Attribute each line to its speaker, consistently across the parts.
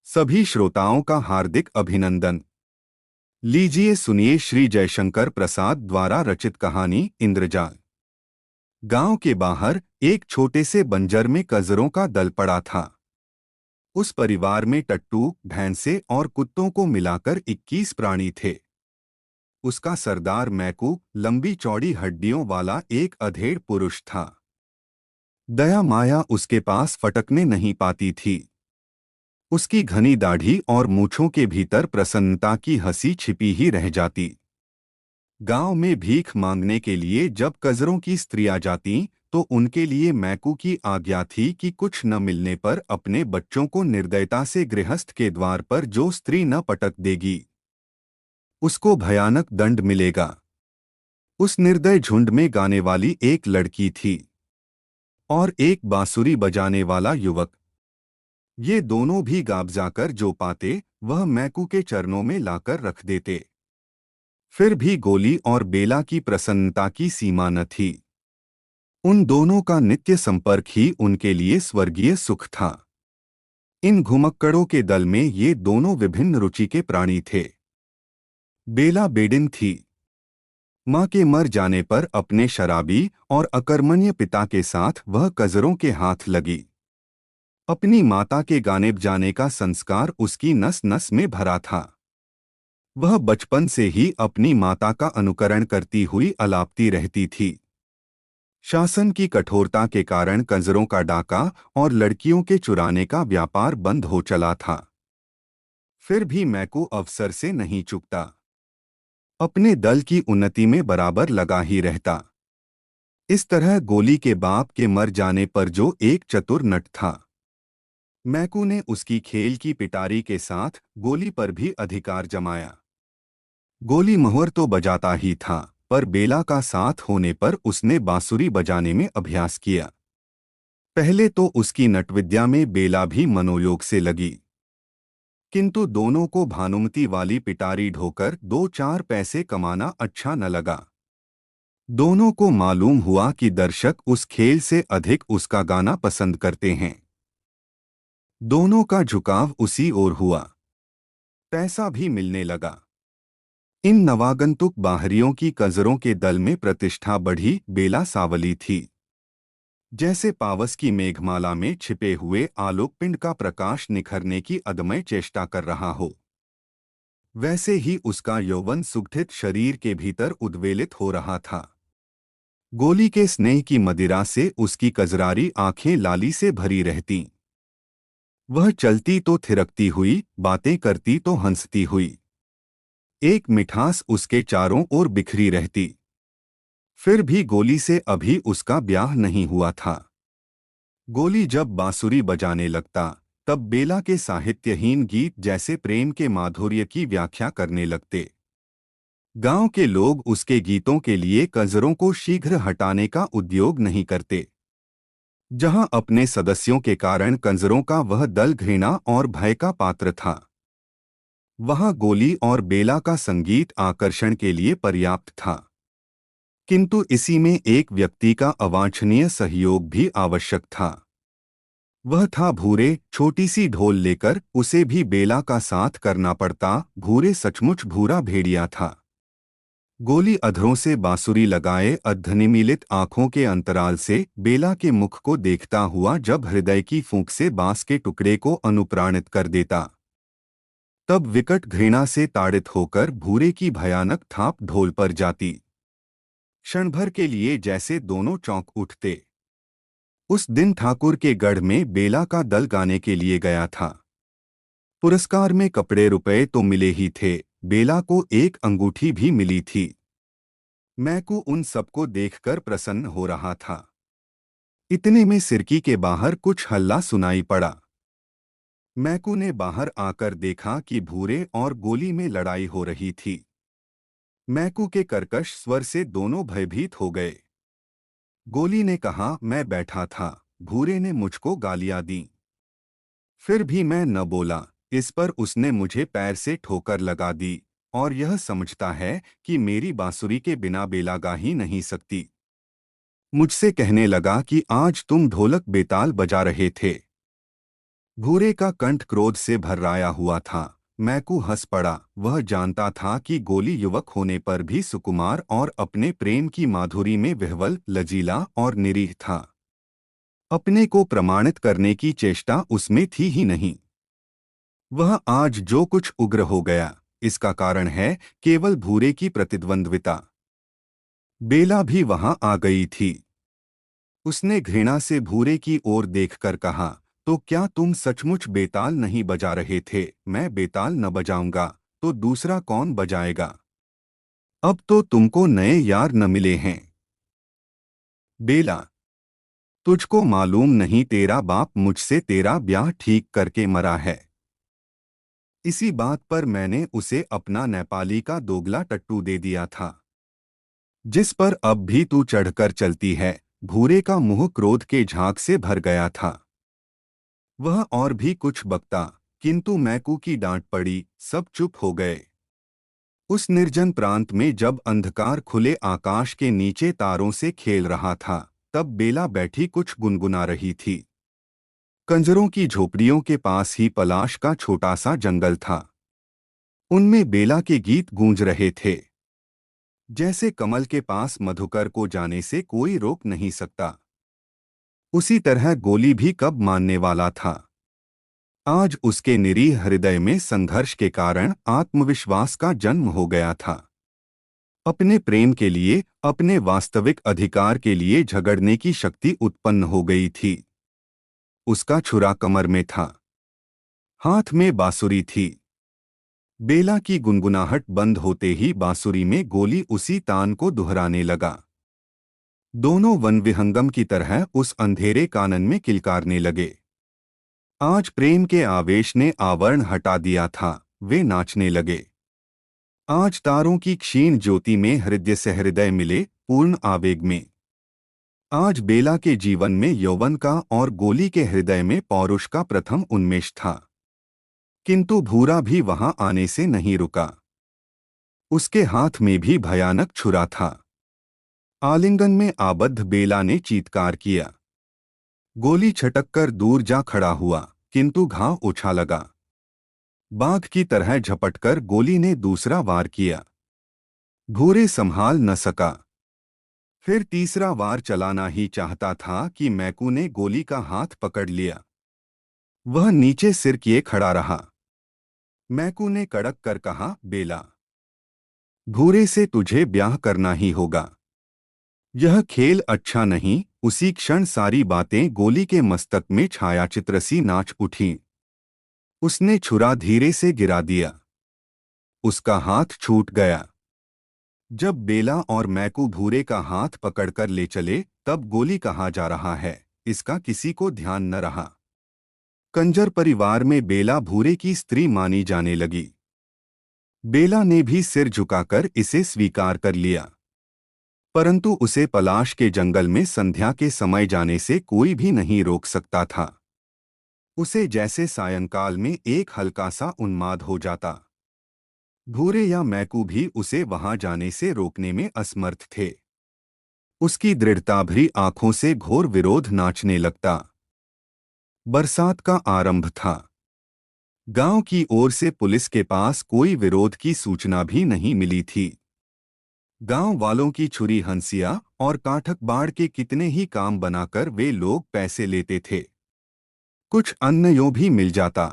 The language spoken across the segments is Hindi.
Speaker 1: सभी श्रोताओं का हार्दिक अभिनंदन। लीजिए सुनिए श्री जयशंकर प्रसाद द्वारा रचित कहानी इंद्रजाल। गांव के बाहर एक छोटे से बंजर में कजरों का दल पड़ा था। उस परिवार में टट्टू, भैंसे और कुत्तों को मिलाकर 21 प्राणी थे। उसका सरदार मैकू लंबी चौड़ी हड्डियों वाला एक अधेड़ पुरुष था। दया माया उसके पास फटकने नहीं पाती थी। उसकी घनी दाढ़ी और मूंछों के भीतर प्रसन्नता की हंसी छिपी ही रह जाती। गांव में भीख मांगने के लिए जब कजरों की स्त्रियां जातीं, तो उनके लिए मैकू की आज्ञा थी कि कुछ न मिलने पर अपने बच्चों को निर्दयता से गृहस्थ के द्वार पर जो स्त्री न पटक देगी, उसको भयानक दंड मिलेगा। उस निर्दय झुंड में गाने वाली एक लड़की थी और एक बांसुरी बजाने वाला युवक। ये दोनों भी गाबजाकर जो पाते वह मैकू के चरणों में लाकर रख देते। फिर भी गोली और बेला की प्रसन्नता की सीमा न थी। उन दोनों का नित्य संपर्क ही उनके लिए स्वर्गीय सुख था। इन घुमक्कड़ों के दल में ये दोनों विभिन्न रुचि के प्राणी थे। बेला बेडिन थी। मां के मर जाने पर अपने शराबी और अकर्मण्य पिता के साथ वह कजरों के हाथ लगी। अपनी माता के गाने बजाने का संस्कार उसकी नस नस में भरा था। वह बचपन से ही अपनी माता का अनुकरण करती हुई अलापती रहती थी। शासन की कठोरता के कारण कंजरों का डाका और लड़कियों के चुराने का व्यापार बंद हो चला था। फिर भी मैकू अवसर से नहीं चूकता। अपने दल की उन्नति में बराबर लगा ही रहता। इस तरह गोली के बाप के मर जाने पर जो एक चतुर नट था, मैकू ने उसकी खेल की पिटारी के साथ गोली पर भी अधिकार जमाया। गोली मोहर तो बजाता ही था, पर बेला का साथ होने पर उसने बांसुरी बजाने में अभ्यास किया। पहले तो उसकी नटविद्या में बेला भी मनोयोग से लगी, किंतु दोनों को भानुमती वाली पिटारी ढोकर 2-4 पैसे कमाना अच्छा न लगा। दोनों को मालूम हुआ कि दर्शक उस खेल से अधिक उसका गाना पसंद करते हैं। दोनों का झुकाव उसी ओर हुआ। पैसा भी मिलने लगा। इन नवागंतुक बाहरियों की कजरों के दल में प्रतिष्ठा बढ़ी। बेला सावली थी। जैसे पावस की मेघमाला में छिपे हुए आलोकपिंड का प्रकाश निखरने की अदम्य चेष्टा कर रहा हो, वैसे ही उसका यौवन सुगठित शरीर के भीतर उद्वेलित हो रहा था। गोली के स्नेह की मदिरा से उसकी कजरारी आंखें लाली से भरी रहतीं। वह चलती तो थिरकती हुई, बातें करती तो हंसती हुई। एक मिठास उसके चारों ओर बिखरी रहती। फिर भी गोली से अभी उसका ब्याह नहीं हुआ था। गोली जब बांसुरी बजाने लगता, तब बेला के साहित्यहीन गीत जैसे प्रेम के माधुर्य की व्याख्या करने लगते। गांव के लोग उसके गीतों के लिए कजरों को शीघ्र हटाने का उद्योग नहीं करते। जहां अपने सदस्यों के कारण कंजरों का वह दल घृणा और भय का पात्र था, वहां गोली और बेला का संगीत आकर्षण के लिए पर्याप्त था। किंतु इसी में एक व्यक्ति का अवांछनीय सहयोग भी आवश्यक था। वह था भूरे। छोटी सी ढोल लेकर उसे भी बेला का साथ करना पड़ता। भूरे सचमुच भूरा भेड़िया था। गोली अधरों से बांसुरी लगाए अर्धनिमीलित आंखों के अंतराल से बेला के मुख को देखता हुआ जब हृदय की फूंक से बांस के टुकड़े को अनुप्राणित कर देता, तब विकट घृणा से ताड़ित होकर भूरे की भयानक थाप ढोल पर जाती। क्षण भर के लिए जैसे दोनों चौंक उठते। उस दिन ठाकुर के गढ़ में बेला का दल गाने के लिए गया था। पुरस्कार में कपड़े रुपए तो मिले ही थे, बेला को एक अंगूठी भी मिली थी। मैकू उन सबको देखकर प्रसन्न हो रहा था। इतने में सिरकी के बाहर कुछ हल्ला सुनाई पड़ा। मैकू ने बाहर आकर देखा कि भूरे और गोली में लड़ाई हो रही थी। मैकू के कर्कश स्वर से दोनों भयभीत हो गए। गोली ने कहा, मैं बैठा था, भूरे ने मुझको गालियां दी। फिर भी मैं न बोला। इस पर उसने मुझे पैर से ठोकर लगा दी और यह समझता है कि मेरी बांसुरी के बिना बेला गा ही नहीं सकती। मुझसे कहने लगा कि आज तुम ढोलक बेताल बजा रहे थे। भूरे का कंठ क्रोध से भर्राया हुआ था। मैकू हंस पड़ा। वह जानता था कि गोली युवक होने पर भी सुकुमार और अपने प्रेम की माधुरी में विह्वल, लजीला और निरीह था। अपने को प्रमाणित करने की चेष्टा उसमें थी ही नहीं। वह आज जो कुछ उग्र हो गया, इसका कारण है केवल भूरे की प्रतिद्वंद्विता। बेला भी वहां आ गई थी। उसने घृणा से भूरे की ओर देखकर कहा, तो क्या तुम सचमुच बेताल नहीं बजा रहे थे? मैं बेताल न बजाऊंगा तो दूसरा कौन बजाएगा? अब तो तुमको नए यार न मिले हैं। बेला, तुझको मालूम नहीं, तेरा बाप मुझसे तेरा ब्याह ठीक करके मरा है। इसी बात पर मैंने उसे अपना नेपाली का दोगला टट्टू दे दिया था, जिस पर अब भी तू चढ़कर चलती है। भूरे का मुंह क्रोध के झाग से भर गया था। वह और भी कुछ बकता, किंतु मैकू की डांट पड़ी। सब चुप हो गए। उस निर्जन प्रांत में जब अंधकार खुले आकाश के नीचे तारों से खेल रहा था, तब बेला बैठी कुछ गुनगुना रही थी। कंजरों की झोपड़ियों के पास ही पलाश का छोटा सा जंगल था। उनमें बेला के गीत गूंज रहे थे। जैसे कमल के पास मधुकर को जाने से कोई रोक नहीं सकता, उसी तरह गोली भी कब मानने वाला था। आज उसके निरीह हृदय में संघर्ष के कारण आत्मविश्वास का जन्म हो गया था। अपने प्रेम के लिए, अपने वास्तविक अधिकार के लिए झगड़ने की शक्ति उत्पन्न हो गई थी। उसका छुरा कमर में था, हाथ में बांसुरी थी। बेला की गुनगुनाहट बंद होते ही बांसुरी में गोली उसी तान को दोहराने लगा। दोनों वन विहंगम की तरह उस अंधेरे कानन में किलकारने लगे। आज प्रेम के आवेश ने आवरण हटा दिया था। वे नाचने लगे। आज तारों की क्षीण ज्योति में हृदय से हृदय मिले, पूर्ण आवेग में। आज बेला के जीवन में यौवन का और गोली के हृदय में पौरुष का प्रथम उन्मेष था। किंतु भूरा भी वहां आने से नहीं रुका। उसके हाथ में भी भयानक छुरा था। आलिंगन में आबद्ध बेला ने चीत्कार किया। गोली छटककर दूर जा खड़ा हुआ, किंतु घाव ओछा लगा। बाघ की तरह झपटकर गोली ने दूसरा वार किया। भूरे संभाल न सका। फिर तीसरा वार चलाना ही चाहता था कि मैकू ने गोली का हाथ पकड़ लिया। वह नीचे सिर किए खड़ा रहा। मैकू ने कड़क कर कहा, बेला, भूरे से तुझे ब्याह करना ही होगा। यह खेल अच्छा नहीं। उसी क्षण सारी बातें गोली के मस्तक में छायाचित्र सी नाच उठीं। उसने छुरा धीरे से गिरा दिया। उसका हाथ छूट गया। जब बेला और मैकू भूरे का हाथ पकड़कर ले चले, तब गोली कहाँ जा रहा है, इसका किसी को ध्यान न रहा। कंजर परिवार में बेला भूरे की स्त्री मानी जाने लगी। बेला ने भी सिर झुकाकर इसे स्वीकार कर लिया। परंतु उसे पलाश के जंगल में संध्या के समय जाने से कोई भी नहीं रोक सकता था। उसे जैसे सायंकाल में एक हल्का सा उन्माद हो जाता। भूरे या मैकू भी उसे वहां जाने से रोकने में असमर्थ थे। उसकी दृढ़ता भरी आंखों से घोर विरोध नाचने लगता। बरसात का आरंभ था। गांव की ओर से पुलिस के पास कोई विरोध की सूचना भी नहीं मिली थी। गांव वालों की छुरी हंसिया और काठक बाढ़ के कितने ही काम बनाकर वे लोग पैसे लेते थे। कुछ अन्न यूं भी मिल जाता।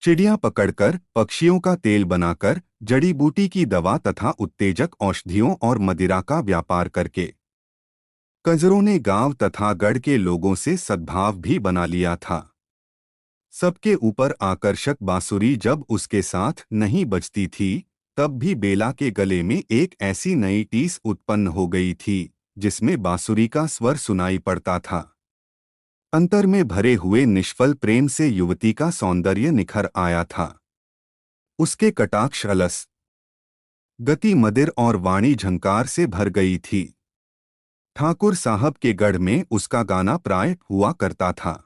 Speaker 1: चिड़िया पकड़कर, पक्षियों का तेल बनाकर, जड़ी बूटी की दवा तथा उत्तेजक औषधियों और मदिरा का व्यापार करके कंजरों ने गांव तथा गढ़ के लोगों से सद्भाव भी बना लिया था। सबके ऊपर आकर्षक बांसुरी जब उसके साथ नहीं बजती थी, तब भी बेला के गले में एक ऐसी नई टीस उत्पन्न हो गई थी जिसमें बांसुरी का स्वर सुनाई पड़ता था। अंतर में भरे हुए निष्फल प्रेम से युवती का सौंदर्य निखर आया था। उसके कटाक्ष अलस, गति मदिर और वाणी झंकार से भर गई थी। ठाकुर साहब के गढ़ में उसका गाना प्राय हुआ करता था।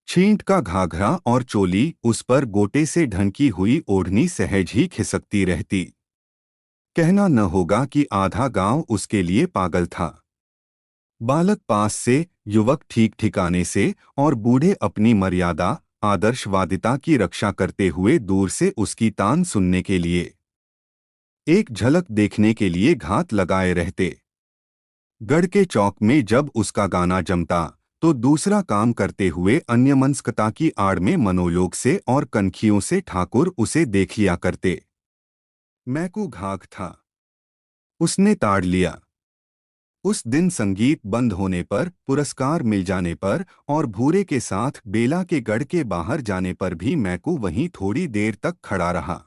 Speaker 1: छींट का घाघरा और चोली, उस पर गोटे से ढंकी हुई ओढ़नी सहज ही खिसकती रहती। कहना न होगा कि आधा गांव उसके लिए पागल था। बालक पास से, युवक ठीक ठिकाने से और बूढ़े अपनी मर्यादा आदर्शवादिता की रक्षा करते हुए दूर से उसकी तान सुनने के लिए, एक झलक देखने के लिए घात लगाए रहते। गढ़ के चौक में जब उसका गाना जमता तो दूसरा काम करते हुए अन्यमनस्कता की आड़ में मनोयोग से और कनखियों से ठाकुर उसे देख लिया करते। मैकू घाघ था। उसने ताड़ लिया। उस दिन संगीत बंद होने पर, पुरस्कार मिल जाने पर और भूरे के साथ बेला के गढ़ के बाहर जाने पर भी मैकू वहीं थोड़ी देर तक खड़ा रहा।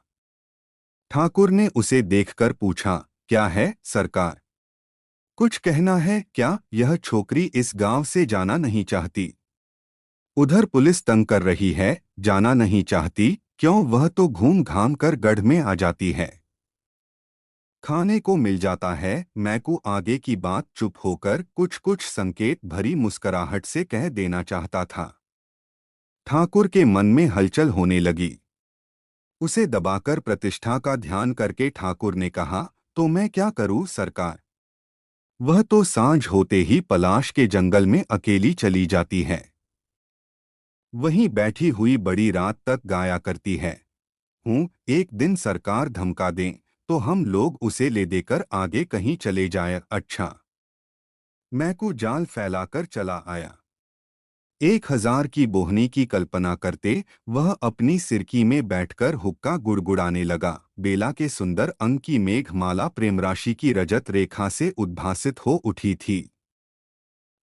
Speaker 1: ठाकुर ने उसे देखकर पूछा, क्या है सरकार? कुछ कहना है क्या? यह छोकरी इस गांव से जाना नहीं चाहती। उधर पुलिस तंग कर रही है, जाना नहीं चाहती। क्यों? वह तो घूम घाम कर गढ़ में आ जाती है, खाने को मिल जाता है। मैकू आगे की बात चुप होकर कुछ कुछ संकेत भरी मुस्कुराहट से कह देना चाहता था। ठाकुर के मन में हलचल होने लगी। उसे दबाकर प्रतिष्ठा का ध्यान करके ठाकुर ने कहा, तो मैं क्या करूं सरकार? वह तो सांझ होते ही पलाश के जंगल में अकेली चली जाती है, वहीं बैठी हुई बड़ी रात तक गाया करती है। एक दिन सरकार धमका दें तो हम लोग उसे ले देकर आगे कहीं चले जाए। अच्छा। मैकू जाल फैलाकर चला आया। 1000 की बोहनी की कल्पना करते वह अपनी सिरकी में बैठकर हुक्का गुड़गुड़ाने लगा। बेला के सुंदर अंग की मेघमाला प्रेमराशि की रजत रेखा से उद्भासित हो उठी थी।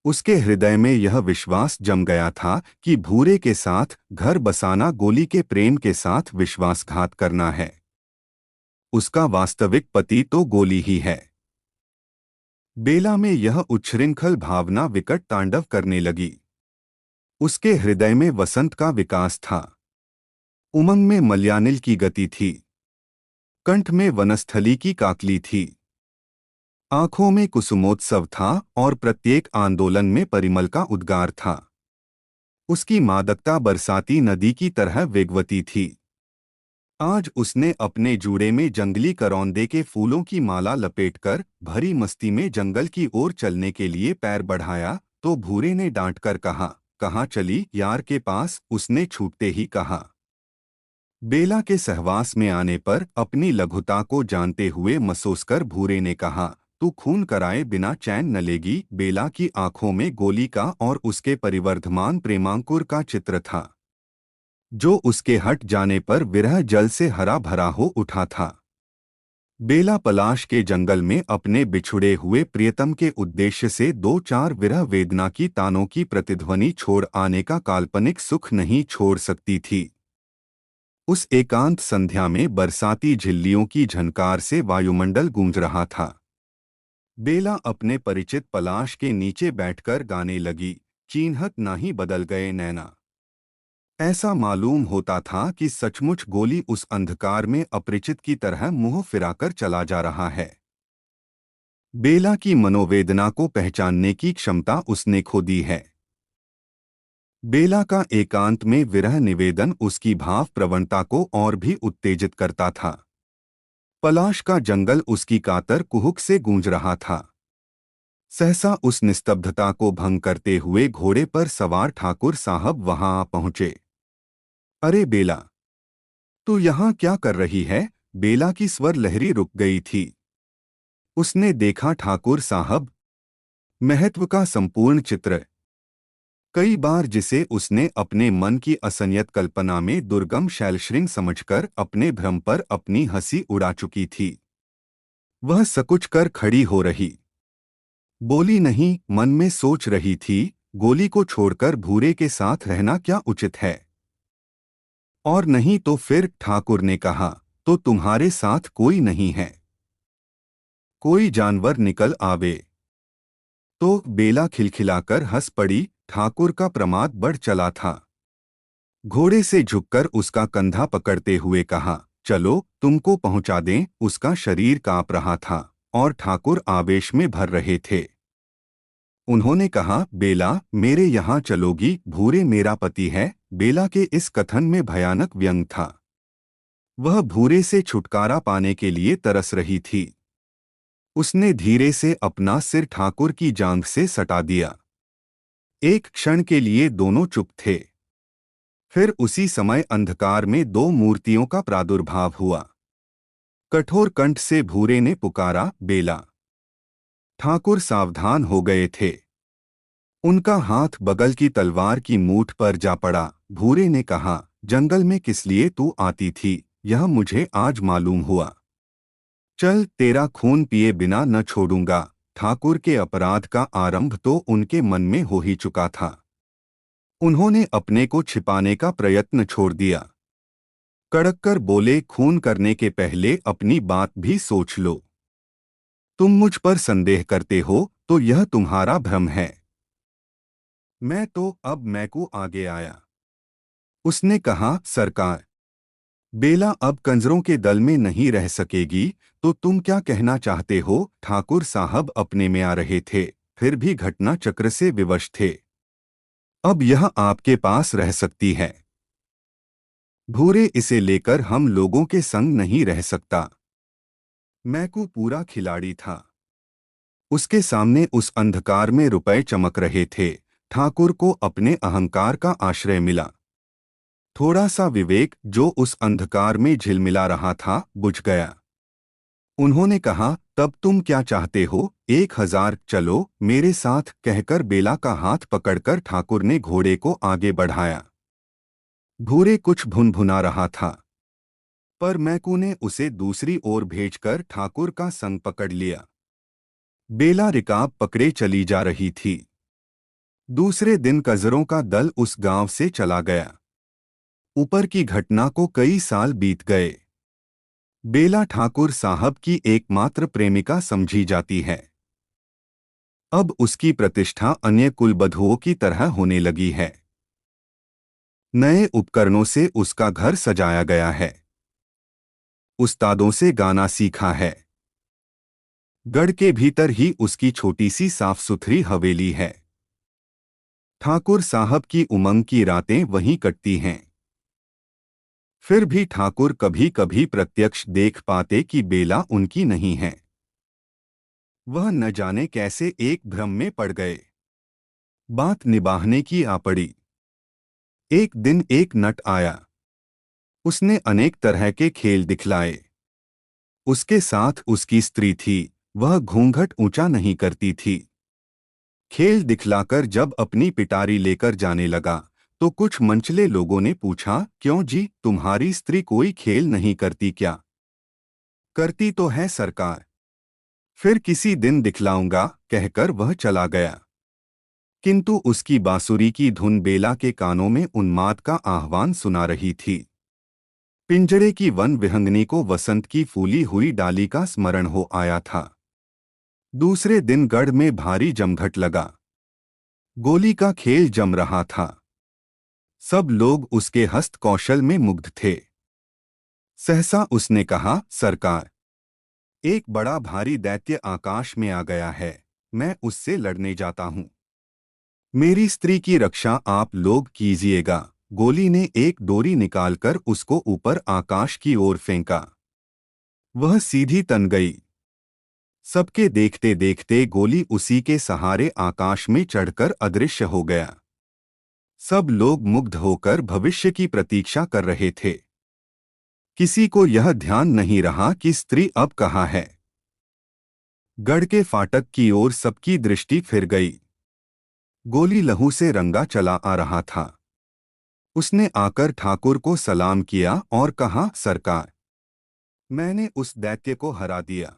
Speaker 1: उसके हृदय में यह विश्वास जम गया था कि भूरे के साथ घर बसाना गोली के प्रेम के साथ विश्वासघात करना है। उसका वास्तविक पति तो गोली ही है। बेला में यह उच्छृंखल भावना विकट तांडव करने लगी। उसके हृदय में वसंत का विकास था। उमंग में मलयानिल की गति थी। कंठ में वनस्थली की काकली थी। आंखों में कुसुमोत्सव था और प्रत्येक आंदोलन में परिमल का उद्गार था। उसकी मादकता बरसाती नदी की तरह वेगवती थी। आज उसने अपने जूड़े में जंगली करौंदे के फूलों की माला लपेटकर भरी मस्ती में जंगल की ओर चलने के लिए पैर बढ़ाया तो भूरे ने डांटकर कहा, कहाँ चली? यार के पास, उसने छूटते ही कहा। बेला के सहवास में आने पर अपनी लघुता को जानते हुए मसोसकर भूरे ने कहा, तू खून कराए बिना चैन न लेगी। बेला की आंखों में गोली का और उसके परिवर्धमान प्रेमांकुर का चित्र था, जो उसके हट जाने पर विरह जल से हरा भरा हो उठा था। बेला पलाश के जंगल में अपने बिछुड़े हुए प्रियतम के उद्देश्य से 2-4 विरह वेदना की तानों की प्रतिध्वनि छोड़ आने का काल्पनिक सुख नहीं छोड़ सकती थी। उस एकांत संध्या में बरसाती झिल्लियों की झनकार से वायुमंडल गूंज रहा था। बेला अपने परिचित पलाश के नीचे बैठकर गाने लगी, चिन्हत नाही बदल गए नैना। ऐसा मालूम होता था कि सचमुच गोली उस अंधकार में अपरिचित की तरह मुंह फिराकर चला जा रहा है। बेला की मनोवेदना को पहचानने की क्षमता उसने खो दी है। बेला का एकांत में विरह निवेदन उसकी भाव प्रवणता को और भी उत्तेजित करता था। पलाश का जंगल उसकी कातर कुहुक से गूंज रहा था। सहसा उस निस्तब्धता को भंग करते हुए घोड़े पर सवार ठाकुर साहब वहां आ पहुंचे। अरे बेला, तू यहाँ क्या कर रही है? बेला की स्वर लहरी रुक गई थी। उसने देखा ठाकुर साहब, महत्व का संपूर्ण चित्र। कई बार जिसे उसने अपने मन की असंयत कल्पना में दुर्गम शैलश्रृंग समझकर अपने भ्रम पर अपनी हंसी उड़ा चुकी थी। वह सकुच कर खड़ी हो रही, बोली नहीं, मन में सोच रही थी, गोली को छोड़कर भूरे के साथ रहना क्या उचित है? और नहीं तो फिर? ठाकुर ने कहा, तो तुम्हारे साथ कोई नहीं है? कोई जानवर निकल आवे तो? बेला खिलखिलाकर हंस पड़ी। ठाकुर का प्रमाद बढ़ चला था। घोड़े से झुककर उसका कंधा पकड़ते हुए कहा, चलो तुमको पहुंचा दें। उसका शरीर कांप रहा था और ठाकुर आवेश में भर रहे थे। उन्होंने कहा, बेला मेरे यहाँ चलोगी? भूरे मेरा पति है। बेला के इस कथन में भयानक व्यंग था। वह भूरे से छुटकारा पाने के लिए तरस रही थी। उसने धीरे से अपना सिर ठाकुर की जांघ से सटा दिया। एक क्षण के लिए दोनों चुप थे। फिर उसी समय अंधकार में दो मूर्तियों का प्रादुर्भाव हुआ। कठोर कंठ से भूरे ने पुकारा, बेला। ठाकुर सावधान हो गए थे। उनका हाथ बगल की तलवार की मूठ पर जा पड़ा। भूरे ने कहा, जंगल में किस लिए तू आती थी, यह मुझे आज मालूम हुआ। चल, तेरा खून पिए बिना न छोड़ूंगा। ठाकुर के अपराध का आरंभ तो उनके मन में हो ही चुका था। उन्होंने अपने को छिपाने का प्रयत्न छोड़ दिया। कड़क कर बोले, खून करने के पहले अपनी बात भी सोच लो। तुम मुझ पर संदेह करते हो तो यह तुम्हारा भ्रम है। मैं तो अब मैकू आगे आया। उसने कहा, सरकार, बेला अब कंजरों के दल में नहीं रह सकेगी, तो तुम क्या कहना चाहते हो? ठाकुर साहब अपने में आ रहे थे, फिर भी घटना चक्र से विवश थे। अब यह आपके पास रह सकती है। भूरे, इसे लेकर हम लोगों के संग नहीं रह सकता। मैकू पूरा खिलाड़ी था। उसके सामने उस अंधकार में रुपए चमक रहे थे। ठाकुर को अपने अहंकार का आश्रय मिला। थोड़ा सा विवेक जो उस अंधकार में झिलमिला रहा था, बुझ गया। उन्होंने कहा, तब तुम क्या चाहते हो? 1000। चलो मेरे साथ, कहकर बेला का हाथ पकड़कर ठाकुर ने घोड़े को आगे बढ़ाया। भूरे कुछ भुनभुना रहा था, पर मैकू ने उसे दूसरी ओर भेजकर ठाकुर का संग पकड़ लिया। बेला रिकाब पकड़े चली जा रही थी। दूसरे दिन कंजरों का दल उस गांव से चला गया। ऊपर की घटना को कई साल बीत गए। बेला ठाकुर साहब की एकमात्र प्रेमिका समझी जाती है। अब उसकी प्रतिष्ठा अन्य कुलबधुओं की तरह होने लगी है। नए उपकरणों से उसका घर सजाया गया है। उस्तादों से गाना सीखा है। गढ़ के भीतर ही उसकी छोटी सी साफ सुथरी हवेली है। ठाकुर साहब की उमंग की रातें वहीं कटती हैं। फिर भी ठाकुर कभी कभी प्रत्यक्ष देख पाते कि बेला उनकी नहीं है। वह न जाने कैसे एक भ्रम में पड़ गए। बात निभाने की आ पड़ी। एक दिन एक नट आया। उसने अनेक तरह के खेल दिखलाए। उसके साथ उसकी स्त्री थी। वह घूंघट ऊंचा नहीं करती थी। खेल दिखलाकर जब अपनी पिटारी लेकर जाने लगा तो कुछ मंचले लोगों ने पूछा, क्यों जी, तुम्हारी स्त्री कोई खेल नहीं करती क्या? करती तो है सरकार। फिर किसी दिन दिखलाऊंगा, कहकर वह चला गया। किंतु उसकी बांसुरी की धुन बेला के कानों में उन्माद का आह्वान सुना रही थी। पिंजरे की वन विहंगनी को वसंत की फूली हुई डाली का स्मरण हो आया था। दूसरे दिन गढ़ में भारी जमघट लगा। गोली का खेल जम रहा था। सब लोग उसके हस्त कौशल में मुग्ध थे। सहसा उसने कहा, सरकार, एक बड़ा भारी दैत्य आकाश में आ गया है। मैं उससे लड़ने जाता हूं। मेरी स्त्री की रक्षा आप लोग कीजिएगा। गोली ने एक डोरी निकालकर उसको ऊपर आकाश की ओर फेंका। वह सीधी तन गई। सबके देखते देखते गोली उसी के सहारे आकाश में चढ़कर अदृश्य हो गया। सब लोग मुग्ध होकर भविष्य की प्रतीक्षा कर रहे थे। किसी को यह ध्यान नहीं रहा कि स्त्री अब कहाँ है। गढ़ के फाटक की ओर सबकी दृष्टि फिर गई। गोली लहू से रंगा चला आ रहा था। उसने आकर ठाकुर को सलाम किया और कहा, सरकार, मैंने उस दैत्य को हरा दिया।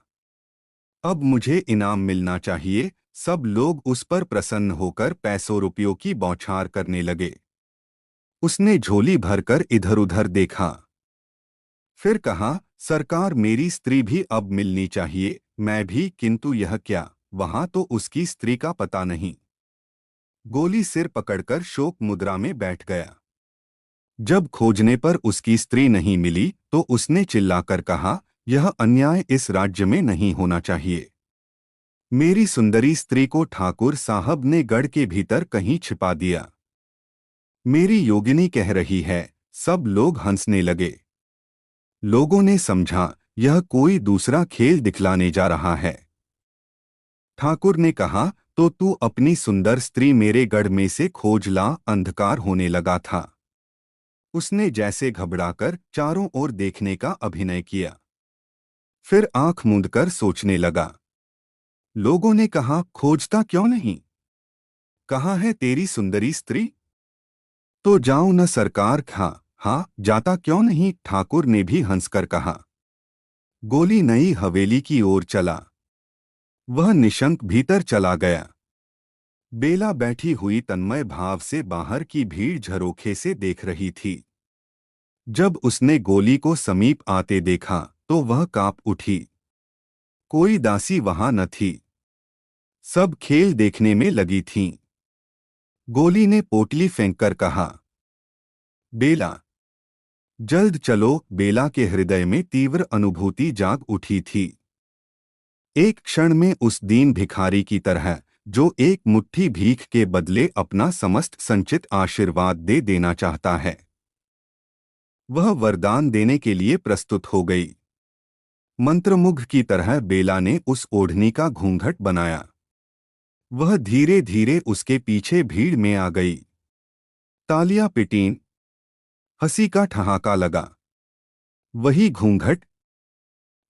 Speaker 1: अब मुझे इनाम मिलना चाहिए। सब लोग उस पर प्रसन्न होकर पैसों रुपयों की बौछार करने लगे। उसने झोली भरकर इधर-उधर देखा। फिर कहा, सरकार, मेरी स्त्री भी अब मिलनी चाहिए। मैं भी, किंतु यह क्या, वहां तो उसकी स्त्री का पता नहीं। गोली सिर पकड़कर शोक मुद्रा में बैठ गया। जब खोजने पर उसकी स्त्री नहीं मिली तो उसने चिल्लाकर कहा, यह अन्याय इस राज्य में नहीं होना चाहिए। मेरी सुंदरी स्त्री को ठाकुर साहब ने गढ़ के भीतर कहीं छिपा दिया। मेरी योगिनी कह रही है। सब लोग हंसने लगे। लोगों ने समझा यह कोई दूसरा खेल दिखलाने जा रहा है। ठाकुर ने कहा, तो तू अपनी सुंदर स्त्री मेरे गढ़ में से खोज ला। अंधकार होने लगा था। उसने जैसे घबराकर चारों ओर देखने का अभिनय किया। फिर आंख मूंदकर सोचने लगा। लोगों ने कहा, खोजता क्यों नहीं? कहाँ है तेरी सुंदरी स्त्री? तो जाऊं न सरकार। हाँ, जाता क्यों नहीं? ठाकुर ने भी हंसकर कहा। गोली नई हवेली की ओर चला। वह निशंक भीतर चला गया। बेला बैठी हुई तन्मय भाव से बाहर की भीड़ झरोखे से देख रही थी। जब उसने गोली को समीप आते देखा तो वह कांप उठी। कोई दासी वहां न थी। सब खेल देखने में लगी थीं। गोली ने पोटली फेंककर कहा, बेला, जल्द चलो। बेला के हृदय में तीव्र अनुभूति जाग उठी थी। एक क्षण में उस दीन भिखारी की तरह, जो एक मुट्ठी भीख के बदले अपना समस्त संचित आशीर्वाद दे देना चाहता है, वह वरदान देने के लिए प्रस्तुत हो गई। मंत्रमुग्ध की तरह बेला ने उस ओढ़नी का घूंघट बनाया। वह धीरे धीरे उसके पीछे भीड़ में आ गई। तालियां पिटीं, हंसी का ठहाका लगा। वही घूंघट,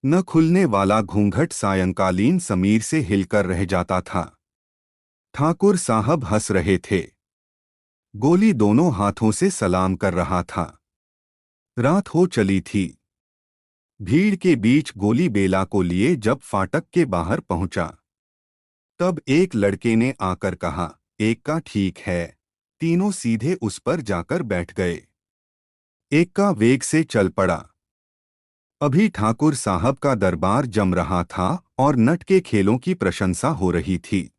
Speaker 1: न खुलने वाला घूंघट सायंकालीन समीर से हिलकर रह जाता था। ठाकुर साहब हंस रहे थे। गोली दोनों हाथों से सलाम कर रहा था। रात हो चली थी। भीड़ के बीच गोली बेला को लिए जब फाटक के बाहर पहुंचा, तब एक लड़के ने आकर कहा, एक का ठीक है। तीनों सीधे उस पर जाकर बैठ गए। एक का वेग से चल पड़ा। अभी ठाकुर साहब का दरबार जम रहा था और नट के खेलों की प्रशंसा हो रही थी।